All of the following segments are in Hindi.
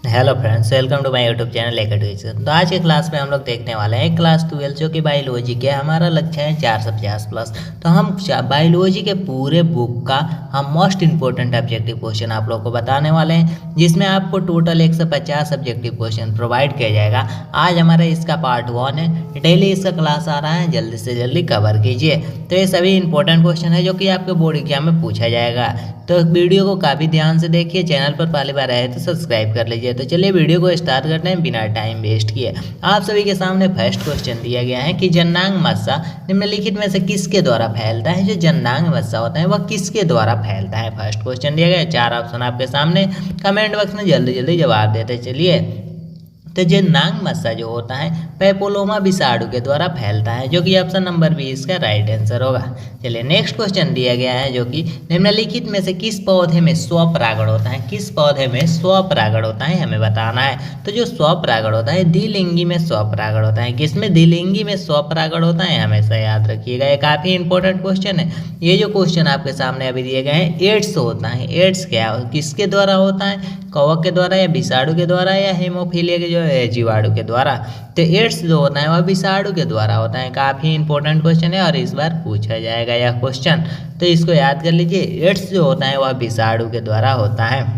Hello friends, welcome to my YouTube channel academy. तो आज के क्लास में हम लोग देखने वाले हैं क्लास 12 जो कि बायोलॉजी के हमारा लक्ष्य है 450 प्लस। तो हम बायोलॉजी के पूरे बुक का हम मोस्ट इंपॉर्टेंट ऑब्जेक्टिव क्वेश्चन आप लोग को बताने वाले हैं, जिसमें आपको टोटल 150 ऑब्जेक्टिव क्वेश्चन प्रोवाइड किया जाएगा। आज हमारा इसका पार्ट 1 है। डेली इसका क्लास आ रहा है, जल्दी से जल्दी कवर कीजिए। तो ये सभी इंपॉर्टेंट क्वेश्चन है जो कि आपके बोर्ड एग्जाम में पूछा जाएगा। तो वीडियो को काफ़ी ध्यान से देखिए। चैनल पर पहली बार आए तो सब्सक्राइब कर लीजिए। तो चलिए वीडियो को स्टार्ट करते हैं बिना टाइम वेस्ट किए। आप सभी के सामने फर्स्ट क्वेश्चन दिया गया है कि जननांग मस्सा निम्नलिखित में से किसके द्वारा फैलता है। जो जननांग मस्सा होता है वह किसके द्वारा फैलता है। फर्स्ट क्वेश्चन दिया गया है, 4 ऑप्शन आपके सामने। कमेंट बॉक्स में जल्दी जल्दी जवाब देते चलिए। तो जननांग मस्सा जो होता है पैपिलोमा विषाणु के द्वारा फैलता है, जो कि ऑप्शन नंबर 20 का राइट आंसर होगा। चलिए नेक्स्ट क्वेश्चन दिया गया है जो कि निम्नलिखित में से किस पौधे में स्वपरागण होता है। किस पौधे में स्वपरागण होता है हमें बताना है। तो जो स्वपरागण होता है द्विलिंगी में स्वपरागण होता है। किसमें? द्विलिंगी में स्वपरागण होता है, हमेशा याद रखिएगा। ये काफ़ी इंपॉर्टेंट क्वेश्चन है। ये जो क्वेश्चन आपके सामने अभी दिए गए हैं, एड्स होता है। एड्स क्या किसके द्वारा होता है? कवक के द्वारा या विषाणु के द्वारा या हेमोफीलिया के जो है जीवाणु के द्वारा। तो एड्स जो होता है वह विषाणु के द्वारा होता है। काफ़ी इंपॉर्टेंट क्वेश्चन है और इस बार पूछा जाएगा यह क्वेश्चन, तो इसको याद कर लीजिए। एड्स जो होता है वह विषाणु के द्वारा होता है।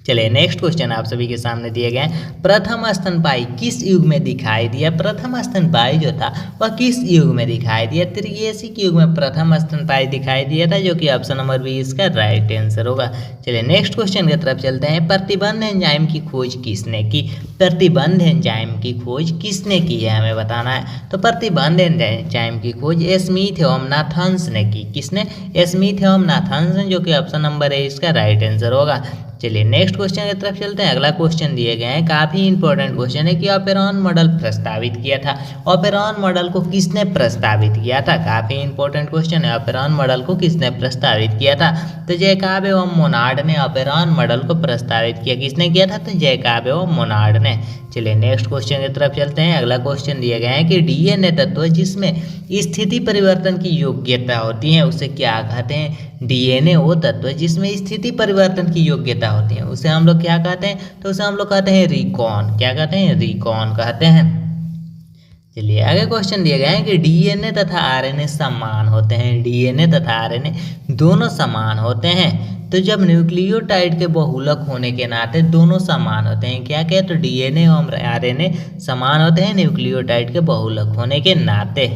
चलिए नेक्स्ट क्वेश्चन आप सभी के सामने दिए गए हैं, प्रथम स्तनपायी किस युग में दिखाई दिया। प्रथम स्तनपायी जो था वह किस युग में दिखाई दिया। त्रिगेशिक युग में प्रथम स्तनपायी दिखाई दिया था, जो कि ऑप्शन नंबर 20 का राइट आंसर होगा। चलिए नेक्स्ट क्वेश्चन की तरफ चलते हैं। प्रतिबंध एंजाइम की खोज किसने की। प्रतिबंध एंजाइम की खोज किसने की है हमें बताना है। तो प्रतिबंध एंजाइम की खोज स्मिथ एवं नाथन्स ने की। किसने? स्मिथ एवं नाथन्स, जो कि ऑप्शन नंबर 21 का राइट आंसर होगा। चलिए नेक्स्ट क्वेश्चन की तरफ चलते हैं। अगला क्वेश्चन दिए गए हैं, काफ़ी इंपॉर्टेंट क्वेश्चन है कि ऑपेरॉन मॉडल प्रस्तावित किया था। ऑपेरॉन मॉडल को किसने प्रस्तावित किया था? काफ़ी इंपॉर्टेंट क्वेश्चन है। ऑपेरॉन मॉडल को किसने प्रस्तावित किया था? तो जैकब एवं मोनार्ड ने ऑपेरॉन मॉडल को प्रस्तावित किया। किसने किया था? तो जैकब एवं मोनार्ड ने। चलिए नेक्स्ट क्वेश्चन की तरफ चलते हैं। अगला क्वेश्चन दिया गया है कि डीएनए तत्व जिसमें स्थिति परिवर्तन की योग्यता होती है उसे क्या कहते हैं। डीएनए वो तत्व जिसमें स्थिति परिवर्तन की योग्यता होती है उसे हम लोग क्या कहते हैं? तो उसे हम लोग कहते हैं रिकॉन। क्या कहते हैं? रिकॉन कहते हैं। चलिए आगे क्वेश्चन दिए गए हैं कि डीएनए तथा आरएनए समान होते हैं। डीएनए तथा आरएनए दोनों समान होते हैं। तो जब न्यूक्लियोटाइड के बहुलक होने के नाते दोनों समान होते हैं। क्या क्या? तो डीएनए और आरएनए समान होते हैं न्यूक्लियोटाइड के बहुलक होने के नाते।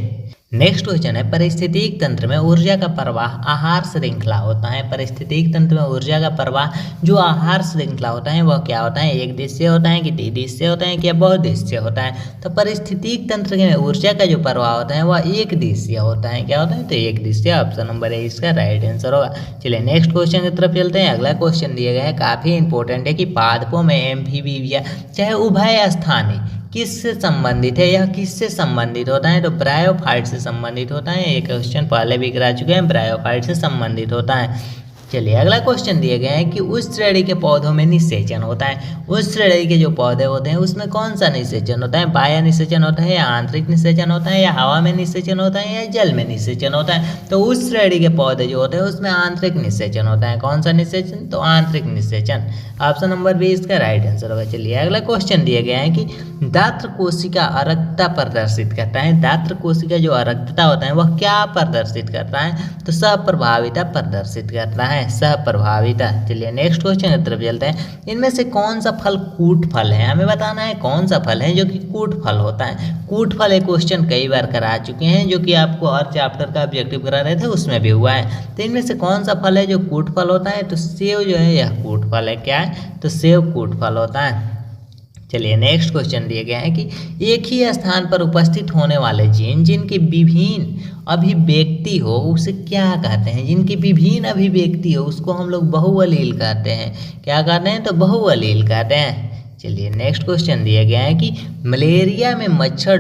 नेक्स्ट क्वेश्चन है, पारिस्थितिक तंत्र में ऊर्जा का प्रवाह आहार श्रृंखला होता है। पारिस्थितिक तंत्र में ऊर्जा का प्रवाह जो आहार श्रृंखला होता है वह क्या होता है? एक दिशीय होता है कि द्विदिशीय होता है कि बहुदिशीय होता है। तो पारिस्थितिक तंत्र में ऊर्जा का जो प्रवाह होता है वह एक दिशीय होता है। क्या होता है? तो एक दिशीय। ऑप्शन नंबर 21 इसका राइट आंसर होगा। चलिए नेक्स्ट क्वेश्चन की तरफ चलते हैं। अगला क्वेश्चन दिया गया है, काफ़ी इंपॉर्टेंट है कि पादपों में एम्फीबिया चाहे उभय स्थानीय किससे संबंधित है। यह किससे संबंधित होता है? तो ब्रायोफाइट से संबंधित होता है। एक क्वेश्चन पहले भी करा चुके हैं, ब्रायोफाइट से संबंधित होता है। चलिए अगला क्वेश्चन दिए गए हैं कि उस श्रेणी के पौधों में निषेचन होता है। उस श्रेणी के जो पौधे होते हैं उसमें कौन सा निषेचन होता है? बाह्य निषेचन होता है या आंतरिक निषेचन होता है या हवा में निषेचन होता है या जल में निषेचन होता है। तो उस श्रेणी के पौधे जो होते हैं उसमें आंतरिक निषेचन होता है। कौन सा निषेचन? तो आंतरिक निषेचन। ऑप्शन नंबर 20 का राइट आंसर होगा। चलिए अगला क्वेश्चन दिया गया है कि दात्र कोशिका अरक्तता प्रदर्शित करता है। दात्र कोशिका जो अरक्तता होता है वह क्या प्रदर्शित करता है? तो सहप्रभाविता प्रदर्शित करता है। सहप्रभाविता। चलिए नेक्स्ट क्वेश्चन की तरफ चलते हैं। इनमें से कौन सा फल कूट फल है? हमें बताना है कौन सा फल है जो कि कूट फल होता है। कूट फल एक क्वेश्चन कई बार करा चुके हैं, जो कि आपको हर चैप्टर का ऑब्जेक्टिव करा रहे थे उसमें भी हुआ है। तो इनमें से कौन सा फल है जो कूट फल होता है? तो सेव जो है यह कूट फल है। क्या है? तो सेव कूट फल होता है। चलिए नेक्स्ट क्वेश्चन दिए गए हैं कि एक ही स्थान पर उपस्थित होने वाले जीन जिनकी विभिन्न अभिव्यक्ति हो उसे क्या कहते हैं? जिनकी विभिन्न अभिव्यक्ति हो उसको हम लोग बहुअलील कहते हैं। क्या कहते हैं? तो बहुअलील कहते हैं। चलिए नेक्स्ट क्वेश्चन दिया गया है कि मलेरिया में मच्छर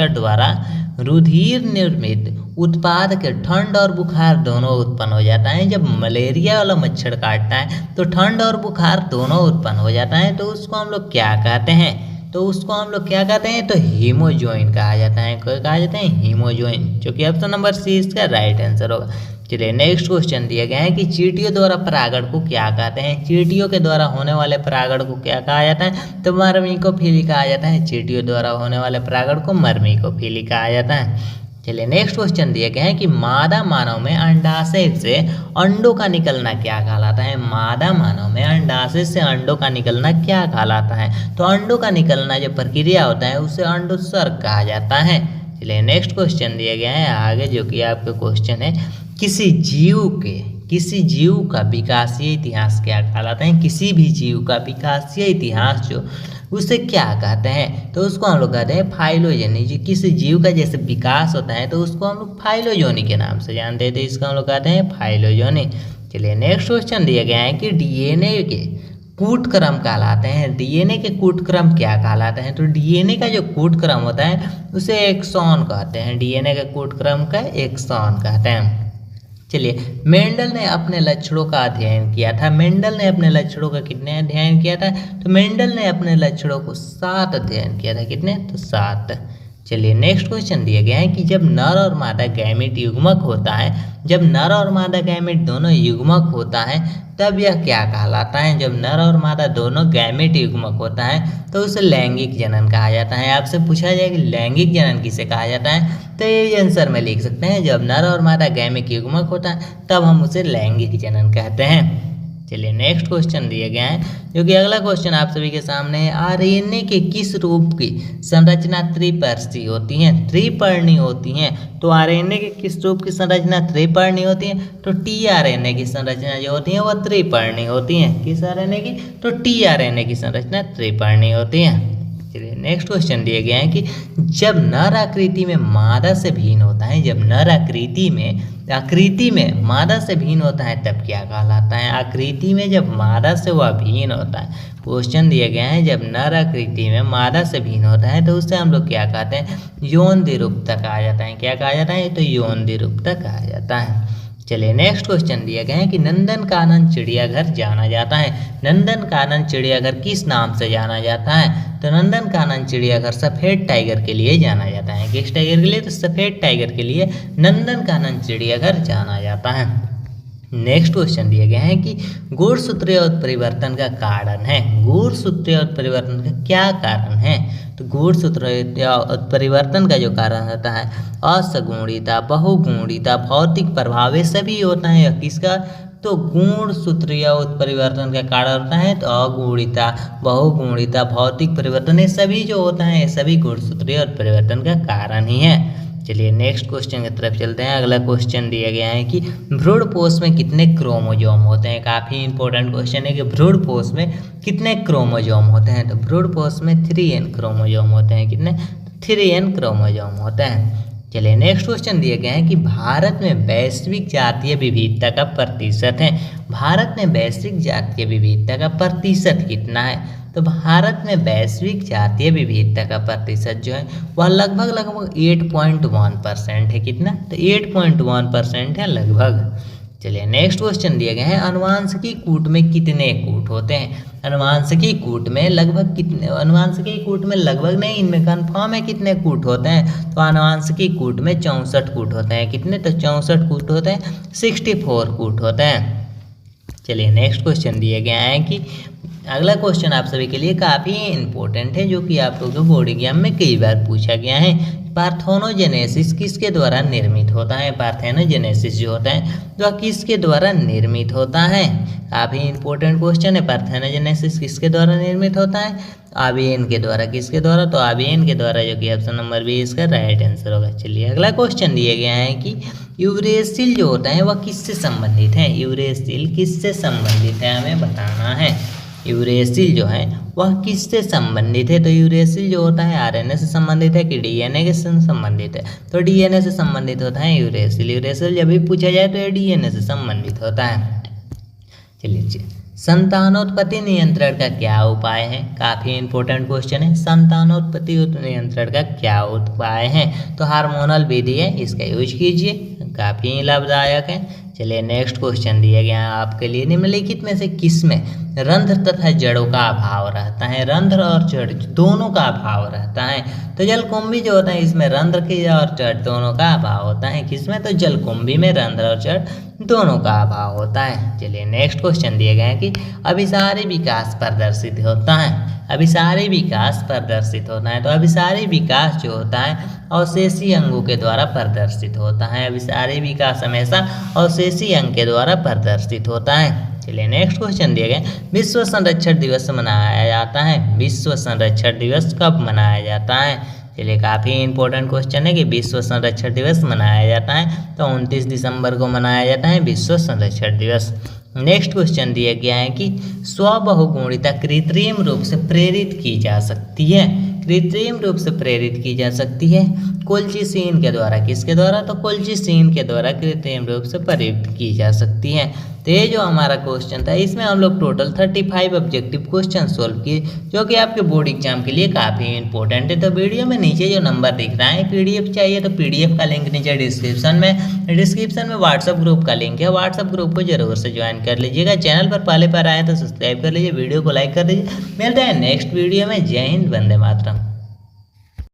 द्वारा रुधिर निर्मित उत्पाद के ठंड और बुखार दोनों उत्पन्न हो जाता है। जब मलेरिया वाला मच्छर काटता है तो ठंड और बुखार दोनों उत्पन्न हो जाता है। तो उसको हम लोग क्या कहते हैं? तो उसको हम लोग क्या कहते हैं? तो हीमोजोइन कहा जाता है। कहा जाता है हीमोजोइन, जो कि ऑप्शन नंबर सी इसका राइट आंसर होगा। चलिए नेक्स्ट क्वेश्चन दिया गया है कि चींटियों द्वारा परागण को क्या कहते हैं। चींटियों के द्वारा होने वाले परागण को क्या कहा जाता है, तो मर्मीकोफिली कहा जाता है। चींटियों द्वारा होने वाले परागण को मर्मीकोफिली कहा जाता है। चलिए नेक्स्ट क्वेश्चन दिया गया है कि मादा मानव में अंडाशय से अंडों का निकलना क्या कहलाता है। मादा मानव में अंडाशय से अंडों का निकलना क्या कहलाता है, तो अंडों का निकलना जो प्रक्रिया होता है उसे अंडोत्सर्ग कहा जाता है। चलिए नेक्स्ट क्वेश्चन दिया गया है आगे, जो कि आपका क्वेश्चन है किसी जीव का विकासीय इतिहास क्या कहलाता है। किसी भी जीव का विकासीय इतिहास जो उसे क्या कहते हैं, तो उसको हम लोग कहते हैं फाइलोजेनी। जो किसी जीव का जैसे विकास होता है तो उसको हम लोग फाइलोजेनी के नाम से जानते हैं, तो इसको हम लोग कहते हैं फाइलोजेनी। चलिए नेक्स्ट क्वेश्चन दिया गया है कि डीएनए के कूट क्रम कहलाते हैं। डीएनए के कूट क्रम क्या कहलाते हैं, तो डीएनए का जो कूट क्रम होता है उसे एक्सॉन कहते हैं। डीएनए के कूट क्रम का एक्सॉन कहते हैं। चलिए मेंडल ने अपने लक्षणों का अध्ययन किया था। मेंडल ने अपने लक्षणों का कितने अध्ययन किया था, तो मेंडल ने अपने लक्षणों को 7 अध्ययन किया था। कितने, तो 7। चलिए नेक्स्ट क्वेश्चन दिया गया है कि जब नर और मादा गैमेट युग्मक होता है, जब नर और मादा गैमेट दोनों युग्मक होता है तब यह क्या कहलाता है। जब नर और मादा दोनों गैमेट युग्मक होता है तो उसे लैंगिक जनन कहा जाता है। आपसे पूछा जाए कि लैंगिक जनन किसे कहा जाता है, तो ये आंसर में लिख सकते हैं जब नर और मादा गैमेट युग्मक होता है तब हम उसे लैंगिक जनन कहते हैं। चलिए नेक्स्ट क्वेश्चन दिया गया है, जो कि अगला क्वेश्चन आप सभी के सामने है। आरएनए के किस रूप की संरचना त्रिपर्णी होती है, त्रिपर्णी होती है। तो आरएनए के किस रूप की संरचना त्रिपर्णी होती है, तो टीआरएनए की संरचना जो होती है वह त्रिपर्णी होती है। किस आरएनए की, तो टीआरएनए की संरचना त्रिपर्णी होती है। चलिए नेक्स्ट क्वेश्चन दिया गया है कि जब नर आकृति में मादा से भिन्न होता है, जब नर आकृति में मादा से भिन्न होता है तब क्या कहलाता है। आकृति में जब मादा से वह भिन्न होता है, क्वेश्चन दिया गया है जब नर आकृति में मादा से भिन्न होता है तो उसे हम लोग क्या कहते हैं, यौन द्विरूपता कहा जाता है। क्या कहा जाता है, तो यौन द्विरूपता कहा जाता है। चलिए नेक्स्ट क्वेश्चन दिया गया है कि नंदनकानन चिड़ियाघर जाना जाता है। नंदनकानन चिड़ियाघर किस नाम से जाना जाता है, तो नंदनकानन चिड़ियाघर सफ़ेद टाइगर के लिए जाना जाता है। किस टाइगर के लिए, तो सफ़ेद टाइगर के लिए नंदनकानन चिड़ियाघर जाना जाता है। नेक्स्ट क्वेश्चन दिया गया है कि गुणसूत्रीय उत्परिवर्तन का कारण है। गुणसूत्रीय उत्परिवर्तन का क्या कारण है, तो गुणसूत्रीय उत्परिवर्तन का जो कारण होता है असगुणिता, बहुगुणिता, भौतिक प्रभाव, ये सभी होता है किसका, तो गुणसूत्रीय उत्परिवर्तन का कारण होता है तो अगुणिता, बहुगुणिता, भौतिक परिवर्तन, ये सभी जो होता है ये सभी गुणसूत्रीय उत्परिवर्तन का कारण ही है। चलिए नेक्स्ट क्वेश्चन की तरफ चलते हैं। अगला क्वेश्चन दिया गया है कि भ्रूणपोष में कितने क्रोमोजोम होते हैं। काफ़ी इंपॉर्टेंट क्वेश्चन है कि भ्रूणपोष में कितने क्रोमोजोम होते हैं, तो भ्रूणपोष में 3n क्रोमोजोम होते हैं। कितने, 3n क्रोमोजोम होते हैं। चलिए नेक्स्ट क्वेश्चन दिया गया है कि भारत में वैश्विक जातीय विविधता का प्रतिशत है। भारत में वैश्विक जातीय विविधता का प्रतिशत कितना है, तो भारत में वैश्विक जातीय विविधता का प्रतिशत जो है वह लगभग 8.1% है। कितना, तो 8.1% है लगभग। चलिए नेक्स्ट क्वेश्चन दिया गया है अनुवांशिकी कूट में कितने कूट होते हैं। अनुवांशिकी कूट में लगभग कितने, अनुवांशिकी कूट में लगभग नहीं, इनमें कंफर्म है कितने कूट होते हैं, तो अनुवांशिकी कूट में 64 कूट होते हैं। कितने, तो 64 कूट होते हैं, 64 कूट होते हैं। चलिए नेक्स्ट क्वेश्चन दिया गया है कि अगला क्वेश्चन आप सभी के लिए काफ़ी इंपॉर्टेंट है, जो कि आप लोगों को बोर्ड एग्जाम में कई बार पूछा गया है। पार्थेनोजेनेसिस किसके द्वारा निर्मित होता है। पार्थेनोजेनेसिस जो होता है वह किसके द्वारा निर्मित होता है, काफ़ी इंपॉर्टेंट क्वेश्चन है। पार्थेनोजेनेसिस किसके द्वारा निर्मित होता है, आवियन के द्वारा। किसके द्वारा, तो आवियन के द्वारा, जो कि ऑप्शन नंबर बी इसका राइट आंसर होगा। चलिए अगला क्वेश्चन दिया गया है कि यूरेसिल जो होता है वह किससे संबंधित है। यूरेसिल किससे संबंधित है, हमें बताना है। यूरेसिल जो है वह किससे संबंधित है, तो यूरेसिल जो होता है आरएनए से संबंधित है कि डीएनए के से संबंधित है, तो डीएनए से संबंधित होता है यूरेसिल। यूरेसिल जब भी पूछा जाए तो ये डीएनए से संबंधित होता है। चलिए संतानोत्पत्ति नियंत्रण का क्या उपाय है, काफ़ी इंपॉर्टेंट क्वेश्चन है। संतानोत्पत्ति नियंत्रण का क्या उपाय है, तो हार्मोनल विधि है, इसका यूज कीजिए, काफ़ी लाभदायक है। चलिए नेक्स्ट क्वेश्चन दिया गया है आपके लिए, निम्नलिखित में से किसमें रंध्र तथा जड़ों का अभाव रहता है? रंध्र और जड़ दोनों का अभाव रहता है। तो जलकुंभी जो होता है इसमें रंध्र की और जड़ दोनों का अभाव होता है। किसमें? तो जलकुंभी में रंध्र और जड़ दोनों का अभाव होता है। चलिए नेक्स्ट क्वेश्चन दिए गए हैं कि अभिसारी विकास प्रदर्शित होता है। अभिसारी विकास प्रदर्शित होता है। तो अभिसारी विकास जो होता है अवशेषी अंगों के द्वारा प्रदर्शित होता है। अभिसारी विकास हमेशा अवशेषी अंग के द्वारा प्रदर्शित होता है। चलिए नेक्स्ट क्वेश्चन दिए गए, विश्व संरक्षण दिवस मनाया जाता है। विश्व संरक्षण दिवस कब मनाया जाता है? चलिए काफ़ी इंपॉर्टेंट क्वेश्चन है कि विश्व संरक्षण दिवस मनाया जाता है। तो 29 दिसंबर को मनाया जाता है विश्व संरक्षण दिवस। नेक्स्ट क्वेश्चन दिया गया है कि स्वबहुगुणिता कृत्रिम रूप से प्रेरित की जा सकती है। कृत्रिम रूप से प्रेरित की जा सकती है कोल्चिसीन के द्वारा। किसके द्वारा? तो कोल्चिसीन के द्वारा कृत्रिम रूप से प्रेरित की जा सकती है। तो ये जो हमारा क्वेश्चन था इसमें हम लोग टोटल 35 ऑब्जेक्टिव क्वेश्चन सोल्व किए, जो कि आपके बोर्ड एग्जाम के लिए काफ़ी इंपॉर्टेंट है। तो वीडियो में नीचे जो नंबर दिख रहा है PDF चाहिए तो PDF का लिंक नीचे डिस्क्रिप्शन में व्हाट्सअप ग्रुप का लिंक है। व्हाट्सअप ग्रुप को जरूर से ज्वाइन कर लीजिएगा। चैनल पर पहले पर आए तो सब्सक्राइब कर लीजिए, वीडियो को लाइक कर दीजिए। मिलते हैं नेक्स्ट वीडियो में। जय हिंद, वंदे मातरम।